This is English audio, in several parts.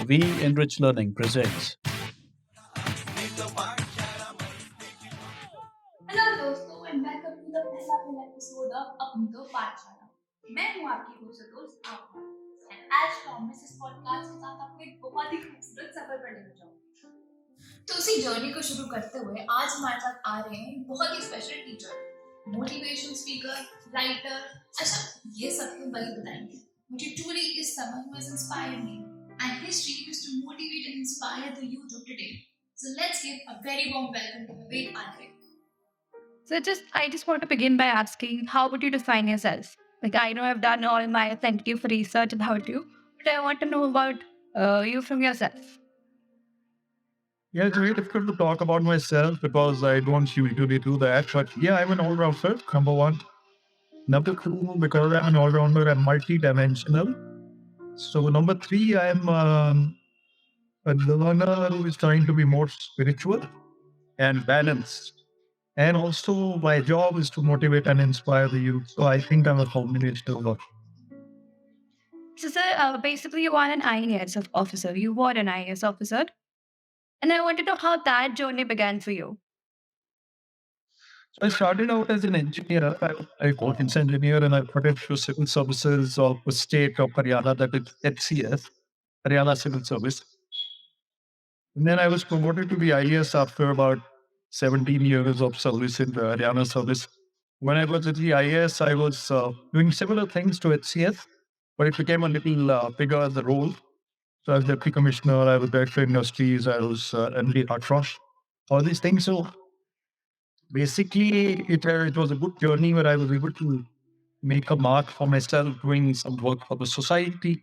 We Enrich Learning presents hello दोस्तों and welcome to the पहला episode of अपनी तो पाठशाला। मैं हूं आपकी दूसरे दोस्त आपका एंड एज प्रॉमिस इस पॉडकास्ट के साथ आपको एक बहुत ही खूबसूरत सफर पर लेकर जाऊंगी। तो उसी जर्नी को शुरू करते हुए आज हमारे साथ आ रहे हैं बहुत ही special teacher, motivational speaker, writer. अच्छा, ये सब तो वही बताएंगे। Truly is someone who has inspired me, and his dream is to motivate and inspire the youth of today. So let's give a very warm welcome to Vivek Atray. So I just want to begin by asking, how would you define yourself? Like, I know I've done all my attentive research about you, but I want to know about you from yourself. Yeah, it's very difficult to talk about myself because I don't usually do that. But yeah, I'm an all-rounder, number one. Number two, because I'm an all-rounder, I'm multi-dimensional. So number three, I'm a learner who is trying to be more spiritual and balanced. And also my job is to motivate and inspire the youth. So I think I'm a combination of both. So, sir, basically, you are an IAS officer. You were an IAS officer. And I want to know how that journey began for you. So I started out as an engineer. I got an engineer and I put it through civil services of the state of Haryana, that is HCS, Haryana Civil Service. And then I was promoted to the IAS after about 17 years of service in the Haryana service. When I was at the IAS, I was doing similar things to HCS, but it became a little bigger as a role. So I was deputy commissioner, I was director of industries, I was MD Hartrosh, all these things. So basically, it was a good journey where I was able to make a mark for myself, doing some work for the society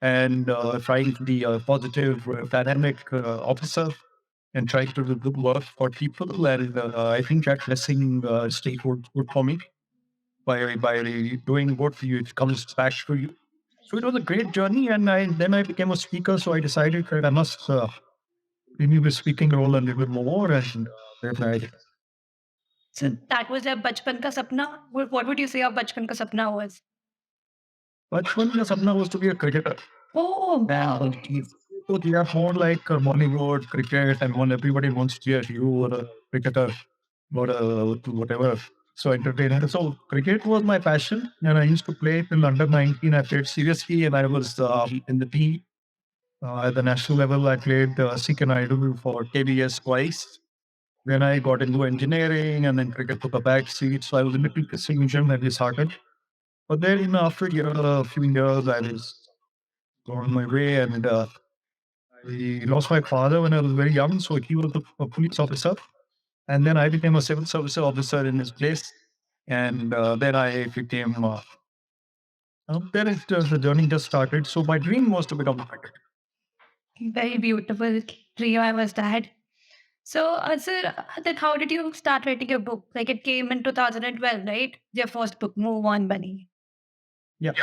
and trying to be a positive, dynamic officer and trying to do good work for people. And I think that blessing stayed good for me by doing what you, it comes back to you. So it was a great journey. And then I became a speaker. So I decided that I must renew the speaking role a little bit more. And then I So that was your bachpan ka sapna. What would you say your bachpan ka sapna was? Bachpan ka sapna was to be a cricketer. Oh, wow. So they are more like Bollywood, cricket, and when everybody wants to hear you or a cricketer or whatever. So entertainer. So cricket was my passion, and I used to play it in under 19. I played seriously, and I was in the team at the national level. I played Sikh and Idol for KBS twice. Then I got into engineering, and then cricket took a back seat. So I was a little disillusioned and disheartened. But then, after a few years, I was on my way, and I lost my father when I was very young. So he was a police officer. And then I became a civil service officer in his place. And then I became, the journey just started. So my dream was to become a cricketer. Very beautiful trio, I was that. So, sir, then how did you start writing your book? Like it came in 2012, right? Your first book, Move On Bunny. Yeah.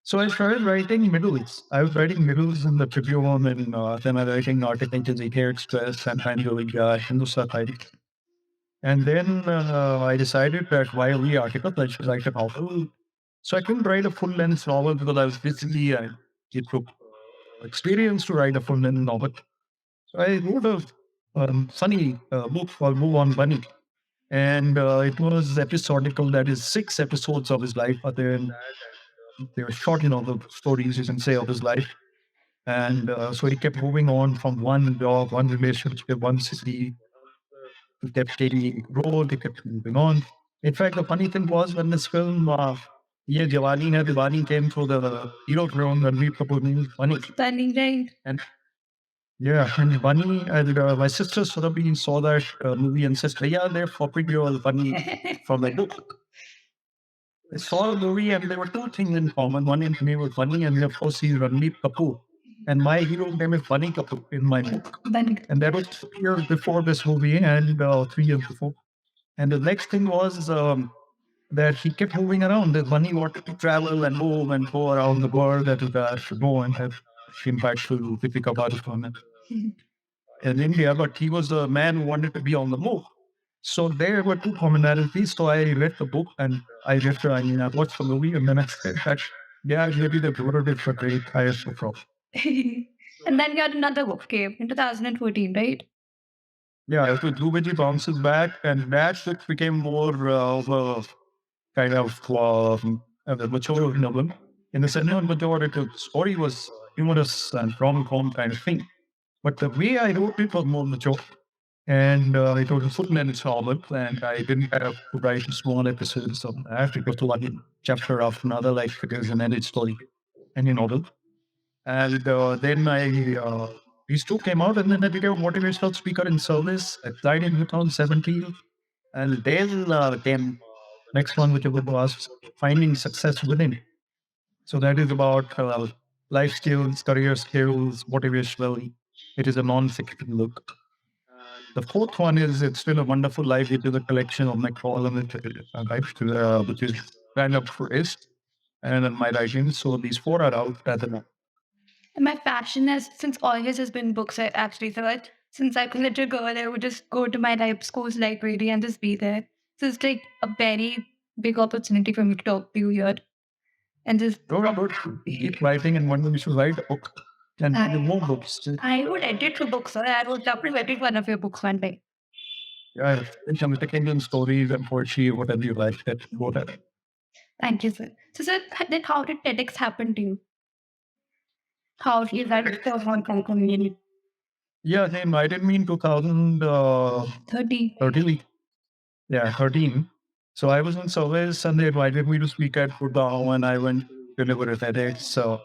So I started writing middles. I was writing middles in the Tribune, and then I was writing articles in the Hair Express and finally Hindustan Times. And then I decided that while the article, I should write a novel. So I couldn't write a full-length novel because I was busy. It took experience to write a full-length novel. So I wrote a funny book called Move On Bunny. And it was episodical, that is 6 episodes of his life. But then they were short, the stories you can say of his life. And so he kept moving on from one job, one relationship, one city. He kept taking road, he kept moving on. In fact, the funny thing was when this film, Ye Jawani Hai Diwani came through the hero film, Ranveer Kapoor name, Bunny. Stunning, right? And yeah, and Bunny, and my sister Surabhi saw that movie and says, yeah, they're copying your Bunny from the book. I saw the movie and there were two things in common. One in name was Bunny, and of course he's Ranveer Kapoor. And my hero name is Bunny Kapoor in my book. And that was 2 years before this movie and 3 years before. And the next thing was that he kept moving around. The Bunny wanted to travel and move and go around the world that should go and have impact to Deepika Padukone in India. But he was the man who wanted to be on the move. So there were two commonalities. So I read the book and I watched the movie, and then I said that Yeah, maybe the prototype for great highest pro. And then you had another book came in 2014, right? Yeah, so Blueberry bounces back, and that book became more of a kind of a mature novel. In the second majority, the story was humorous and rom-com kind of thing. But the way I wrote it was more mature. And it was a full-length novel, and I didn't have to write small episodes of that. It was one chapter after another, like it is an edit story, any novel. And then these two came out, and then I became a motivational speaker in service. I applied in 2017. And then came next one, which was finding success within. So that is about life skills, career skills, motivational. It is a non-fiction look. The fourth one is It's Still a Wonderful Life. It is a collection of my column, which is kind of first, and then my writings. So these four are out at the moment. And my passion has since always has been books. I actually thought since I was a little girl, I would just go to my school's library and just be there. So it's like a very big opportunity for me to talk to you here and just. Go about keep writing, and one day you should write a book and do more books. I would edit your books, sir. I would love to edit one of your books one day. Yeah, some Indian stories and poetry, whatever you like, that whatever. Thank you, sir. So, sir, then how did TEDx happen to you? How is that the one community? Yeah, they invited me in 2013. 30. Yeah, 13. So I was in service and they invited me to speak at Gurgaon and I went to deliver a TEDx. So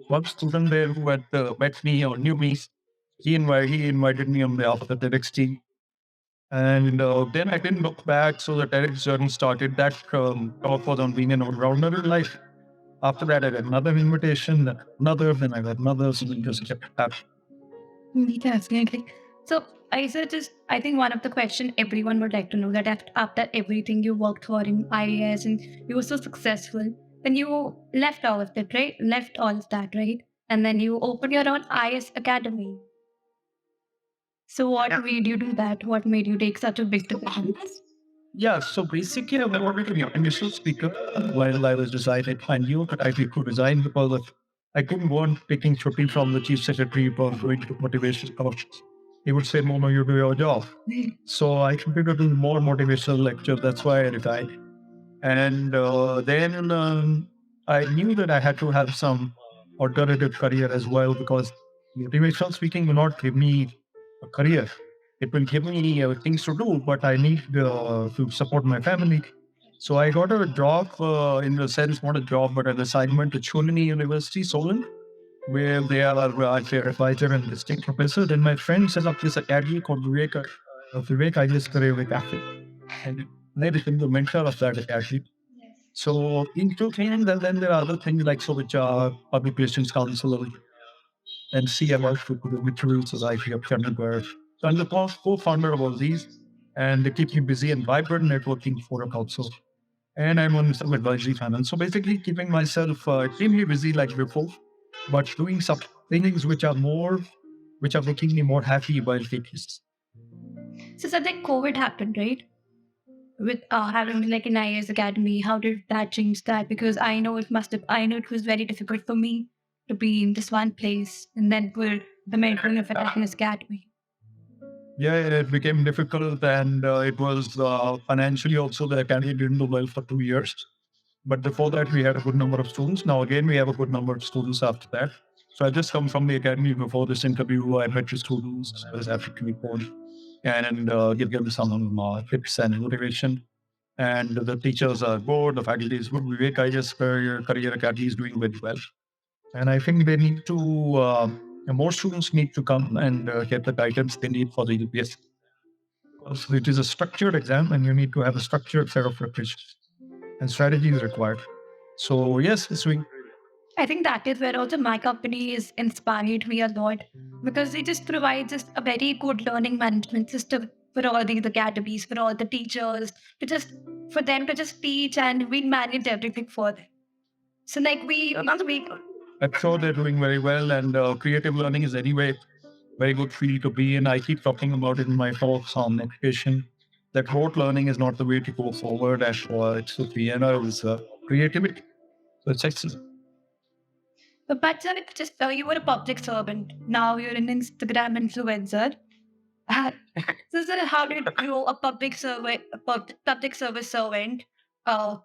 one student there who had met me or knew me, he invited me on behalf of the TEDx team. And then I didn't look back. So the TEDx journey started. That talk was on being an all-rounder in life. After that, I got another invitation, then I got another. So it just kept happening. Definitely. So I said just I think one of the question everyone would like to know that after everything you worked for in IAS and you were so successful, then you left all of that, right? Left all of that, right? And then you opened your own IAS Academy. So what made you do that? What made you take such a big decision? Yeah, so basically, I wanted to be an initial speaker while I was deciding. I knew that I could resign because I couldn't go on taking shooting from the chief secretary or going to motivation courses. He would say, no, you do your job. So I wanted to do more motivational lectures. That's why I retired. And then I knew that I had to have some alternative career as well because motivational speaking will not give me a career. It will give me things to do, but I need to support my family. So I got a job, in the sense, not a job, but an assignment at Cholini University, Solent, where they are their advisor and distinct professor. Then my friend set up this academy called Vivek IAS Academy. And they became the mentor of that academy. So into things, and then there are other things like so which are public relations council and CMO for the Material Society of Chandigarh. So I'm the co-founder of all these, and they keep me busy and vibrant networking forum also. And I'm on some advisory panel. So basically keeping myself extremely busy like before, but doing some things which are making me more happy while taking this. So something COVID happened, right? With having like an IAS Academy, how did that change that? Because I know it was very difficult for me to be in this one place and then for the mentoring of an IAS Academy. Yeah, it became difficult, and it was financially also the academy didn't do well for 2 years. But before that, we had a good number of students. Now, again, we have a good number of students after that. So I just come from the academy before this interview. I met the students, I was African report, and give them some tips and motivation. And the teachers are good, the faculty is good. Vivek IAS Career Academy is doing very well. And I think they need to, more students need to come and get the guidance they need for the UPS. So it is a structured exam, and you need to have a structured set of preparation and strategy is required. So yes, it's doing. I think that is where also my company is inspired me a lot because they just provide just a very good learning management system for all these academies, for all the teachers, to just for them to just teach and we manage everything for them. So like we I'm sure they're doing very well, and creative learning is anyway very good field to be in. I keep talking about it in my talks on education. That rote learning is not the way to go forward, and it's the piano is creativity. So it's excellent. But sir, it's just you were a public servant. Now you're an Instagram influencer. Uh, so, sir, how did you, a public service servant,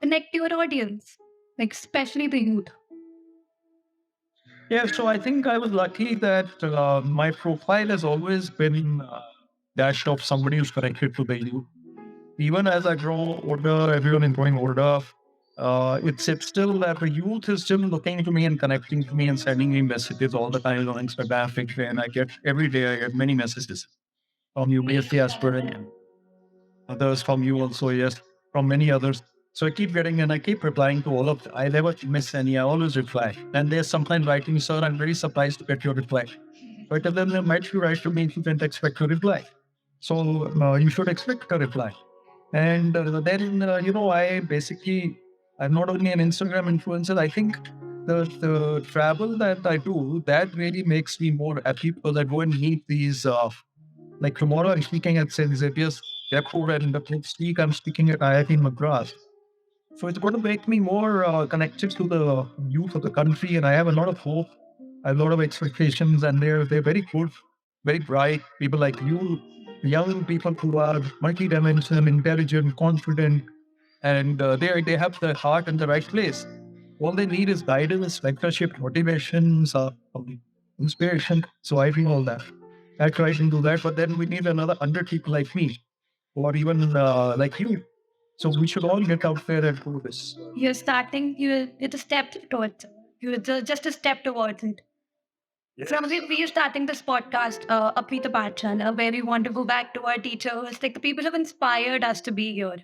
connect to your audience, like especially the youth? Yeah, so I think I was lucky that my profile has always been dashed of somebody who's connected to the youth. Even as I grow older, everyone is growing older. It's still that the youth is still looking to me and connecting to me and sending me messages all the time on Instagram, Facebook, and I get every day I get many messages from you, basically as per others from you also, yes, from many others. So I keep getting and I keep replying to all of them. I never miss any. I always reply. And there's sometimes writing, sir, I'm very surprised to get your reply. So I tell them, might you write to me if you can't expect a reply? So you should expect a reply. And then, I basically, I'm not only an Instagram influencer, I think the travel that I do, that really makes me more happy because I go and meet these like tomorrow, I'm speaking at St. Xavier's Airport, and the next week, I'm speaking at IIT Madras. So it's going to make me more connected to the youth of the country, and I have a lot of hope, I have a lot of expectations, and they're very good, very bright people like you, young people who are multidimensional, intelligent, confident, and they have the heart in the right place. All they need is guidance, mentorship, motivation, inspiration. So I feel all that. I try to do that, but then we need another 100 people like me, or even like you. So we should all get out there and do this. You're starting, you're the step towards it. You're just a step towards it. From we are starting this podcast, Apni Toh Paathshala, where we want to go back to our teachers, like the people who have inspired us to be here.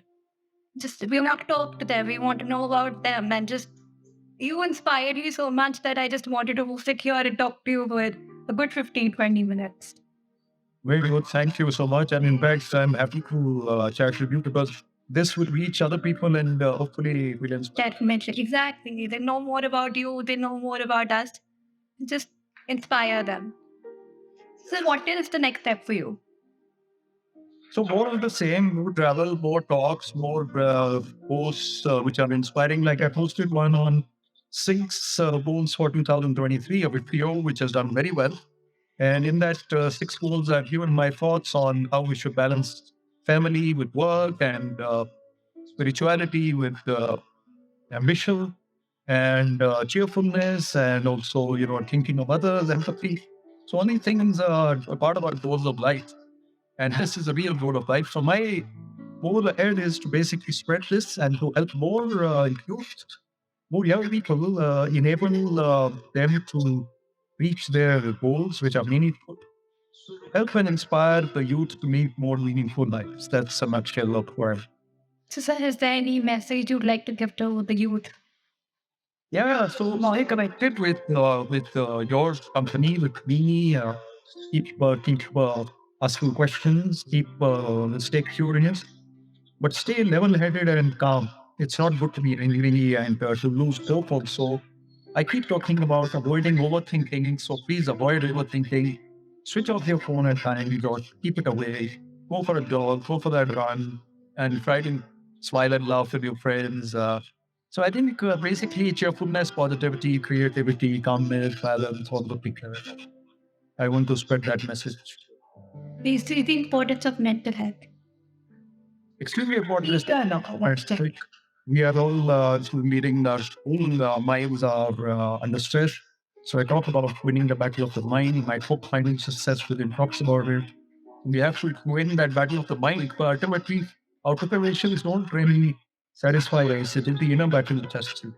Just we want to talk to them, we want to know about them, and just you inspired me so much that I just wanted to sit here and talk to you for a good 15-20 minutes. Very good. Thank you so much. And in fact, I'm happy to chat with you because this would reach other people and hopefully will inspire. Definitely, exactly. They know more about you, they know more about us. Just inspire them. So, what is the next step for you? So more of the same, more travel, more talks, more posts which are inspiring. Like I posted one on six goals for 2023 of video, which has done very well. And in that six goals, I've given my thoughts on how we should balance family with work and spirituality with ambition and cheerfulness and also, thinking of others, empathy. So all these things are a part of our goals of life. And this is a real goal of life. So my goal ahead is to basically spread this and to help more youth, more young people, enable them to reach their goals, which are meaningful. Help and inspire the youth to lead more meaningful lives. That's a nutshell of where. So, sir, is there any message you'd like to give to the youth? Yeah, so stay connected with your company, with me. Keep asking questions. Stay curious. But stay level-headed and calm. It's not good to be really and to lose hope also. I keep talking about avoiding overthinking, so please avoid overthinking. Switch off your phone at times or keep it away. Go for a jog, go for that run, and try to smile and laugh with your friends. So I think basically cheerfulness, positivity, creativity, calmness, balance, all the picture. I want to spread that message. Please see the importance of mental health. Extremely important is we are all meeting our own minds are under stress. So I talk about winning the battle of the mind. My book, Finding Success Within, talks about it. We have to win that battle of the mind, but ultimately, outer preparations don't really satisfy us. It is the inner battle that tests you.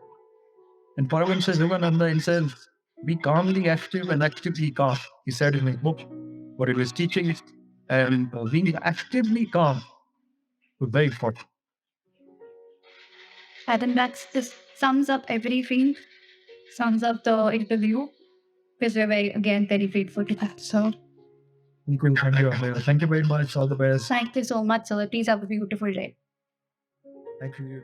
And Paravan says, Yogananda himself, be calmly active and actively calm. He said in his book, what he was teaching, and being actively calm was very important. I think that's just sums up everything, sums up the interview. Because we're again very grateful to that. So Thank you very much. All the best. thank you so much, sir. Please have a beautiful day. Thank you.